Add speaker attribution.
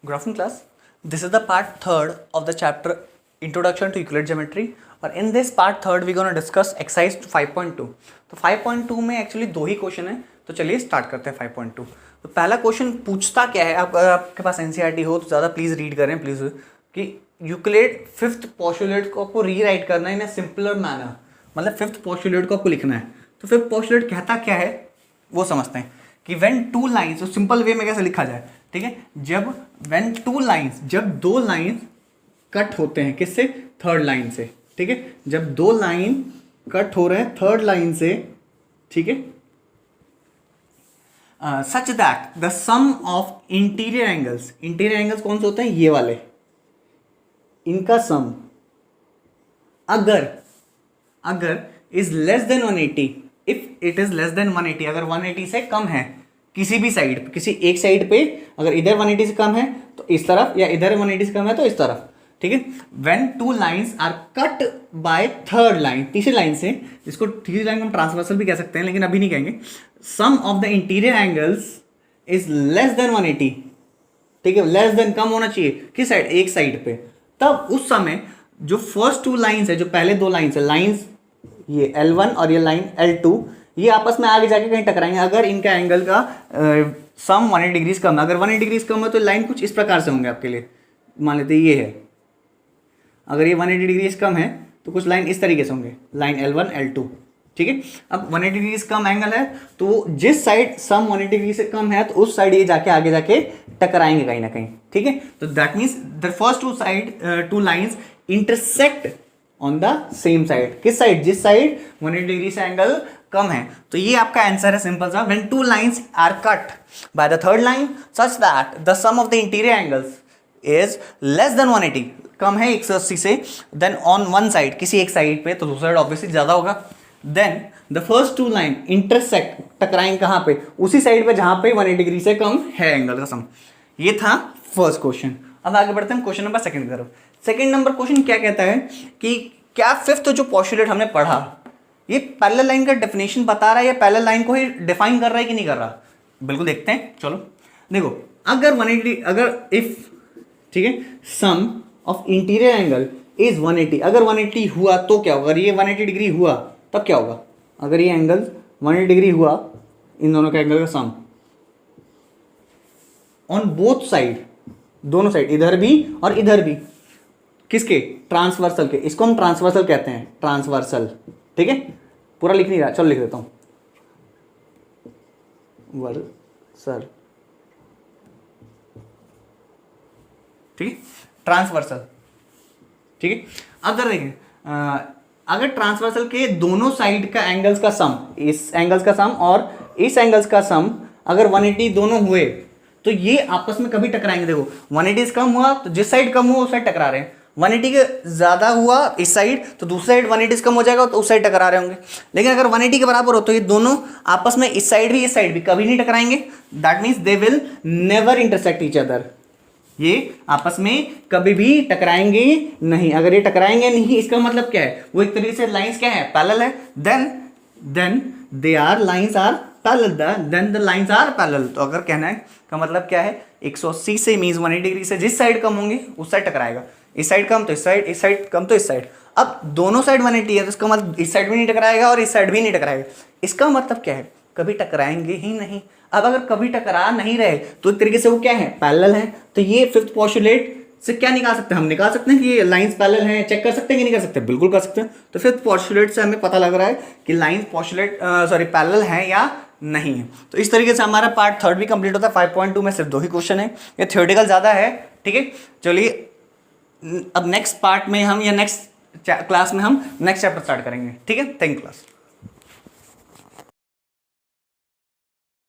Speaker 1: Good afternoon class. This is the part third of the chapter Introduction to Euclid Geometry और in this part third we gonna discuss exercise 5.2. तो 5.2 में actually दो ही question है, तो चलिए start करते हैं 5.2. तो पहला क्वेश्चन पूछता क्या है, आपके पास एनसीईआरटी हो तो ज़्यादा प्लीज़ रीड करें प्लीज़, कि यूक्लिड फिफ्थ पोस्टुलेट को आपको रीराइट करना है इन ए सिंपलर मैनर, मतलब फिफ्थ पोस्टुलेट को आपको लिखना है. तो फिफ्थ पोस्टुलेट कहता क्या है वो समझते हैं कि व्हेन टू लाइंस, तो सिंपल वे में कैसे लिखा जाए, ठीक है, जब व्हेन टू लाइंस, जब दो लाइन कट होते हैं किससे, थर्ड लाइन से, ठीक है, जब दो लाइन कट हो रहे हैं थर्ड लाइन से, ठीक है, such that the sum of interior angles, interior angles कौन से होते हैं, ये वाले, इनका सम अगर is less than 180, if it is less than 180, अगर 180 से कम है किसी भी साइड, किसी एक साइड पे, अगर इधर 180 से कम है तो इस तरफ, या इधर 180 से कम है तो इस तरफ, ठीक है. When two lines are cut by third line, तीसरी लाइन से, इसको तीसरी लाइन को हम ट्रांसवर्सल भी कह सकते हैं लेकिन अभी नहीं कहेंगे. Some of the interior angles is less than 180, ठीक है, लेस देन कम होना चाहिए किस साइड, एक साइड पे. तब उस समय जो फर्स्ट टू लाइंस है, जो पहले दो लाइंस है, लाइंस ये L1 और ये लाइन L2, ये आपस में आगे जाके कहीं टकराएंगे अगर इनका एंगल का सम 180 डिग्रीज कम है. अगर 180 डिग्रीज कम है तो लाइन कुछ इस प्रकार से होंगे आपके लिए, मान लेते ये है, अगर ये 180 डिग्रीज कम है तो कुछ लाइन इस तरीके से होंगे, लाइन L1 L2, ठीक है. अब 180 डिग्रीज कम एंगल है तो जिस साइड सम 180 डिग्री से कम है तो उस साइड ये जाके आगे जाके टकराएंगे कहीं ना कहीं, ठीक है. तो that means the first two lines intersect on the same side, किस साइड, जिस साइड 180 डिग्री से एंगल कम है. तो ये आपका आंसर है सिंपल सा, when two lines are cut by the third line such that the sum of the interior angles is less than 180, कम है 180 से, देन ऑन वन साइड, किसी एक साइड पे, तो दूसरा साइड ऑब्वियसली ज्यादा होगा. Then the first two line intersect, टकराएंगे कहां पे, उसी साइड पे जहां पे 180 डिग्री से कम है एंगल का सम. ये था फर्स्ट क्वेश्चन. अब आगे बढ़ते हैं क्वेश्चन नंबर सेकंड की तरफ. सेकंड नंबर क्वेश्चन क्या कहता है कि क्या फिफ्थ जो पोस्टुलेट हमने पढ़ा, ये पैरेलल लाइन का डेफिनेशन बता रहा है या पैरेलल लाइन को ही डिफाइन कर रहा है कि नहीं कर रहा. बिल्कुल देखते हैं, चलो देखो. अगर 180, अगर इफ, ठीक है, सम ऑफ इंटीरियर एंगल इज 180, अगर 180 हुआ तो क्या होगा, अगर ये 180 डिग्री हुआ तब क्या होगा, अगर ये एंगल 180 डिग्री हुआ, इन दोनों का एंगल का सम ऑन बोथ साइड, दोनों साइड, इधर भी और इधर भी, किसके, ट्रांसवर्सल के, इसको हम ट्रांसवर्सल कहते हैं, ट्रांसवर्सल, ठीक है. पूरा लिख नहीं रहा, चलो लिख देता हूं, वर्सल, ठीक है, ट्रांसवर्सल, ठीक है. अगर देखें, अगर ट्रांसवर्सल के दोनों साइड का एंगल्स का सम, इस एंगल्स का सम और इस एंगल्स का सम अगर 180 दोनों हुए तो ये आपस में कभी टकराएंगे. देखो 180 कम हुआ तो जिस साइड कम हुआ उस साइड टकरा रहे हैं, 180 के ज्यादा हुआ इस साइड तो दूसरी साइड 180 कम हो जाएगा तो उस साइड टकरा रहे होंगे. लेकिन अगर 180 के बराबर हो तो ये दोनों आपस में इस साइड भी कभी नहीं टकराएंगे. That means they will never intersect each other, ये आपस में कभी भी टकराएंगे नहीं. अगर ये टकराएंगे नहीं इसका मतलब क्या है, वो एक तरीके से लाइंस क्या है, पैरेलल है. Then they are lines are parallel, then the lines are parallel. तो अगर कहना है का मतलब क्या है, 180 से मीन्स 180 डिग्री से जिस साइड कम होंगे उस साइड टकराएगा, इस साइड कम तो इस साइड कम तो इस साइड. अब दोनों साइड 180 है तो इसका मतलब इस साइड भी नहीं टकराएगा और इस साइड भी नहीं टकराएगा. इसका मतलब क्या है, कभी टकराएंगे ही नहीं. अब अगर कभी टकरा नहीं रहे तो एक तरीके से वो क्या है, पैरेलल है. तो ये फिफ्थ पोस्टुलेट से क्या निकाल सकते हैं, हम निकाल सकते हैं कि ये लाइंस पैरेलल हैं, चेक कर सकते हैं कि नहीं कर सकते, बिल्कुल कर सकते हैं. तो फिफ्थ पोस्टुलेट से हमें पता लग रहा है कि लाइंस पोस्टुलेट पैरेलल हैं या नहीं है. तो इस तरीके से हमारा पार्ट थर्ड भी कंप्लीट होता है. 5.2 में सिर्फ दो ही क्वेश्चन है, ये थ्योरेटिकल ज़्यादा है, ठीक है. चलिए अब नेक्स्ट पार्ट में हम, या नेक्स्ट क्लास में हम नेक्स्ट चैप्टर स्टार्ट करेंगे, ठीक है. Thank you class.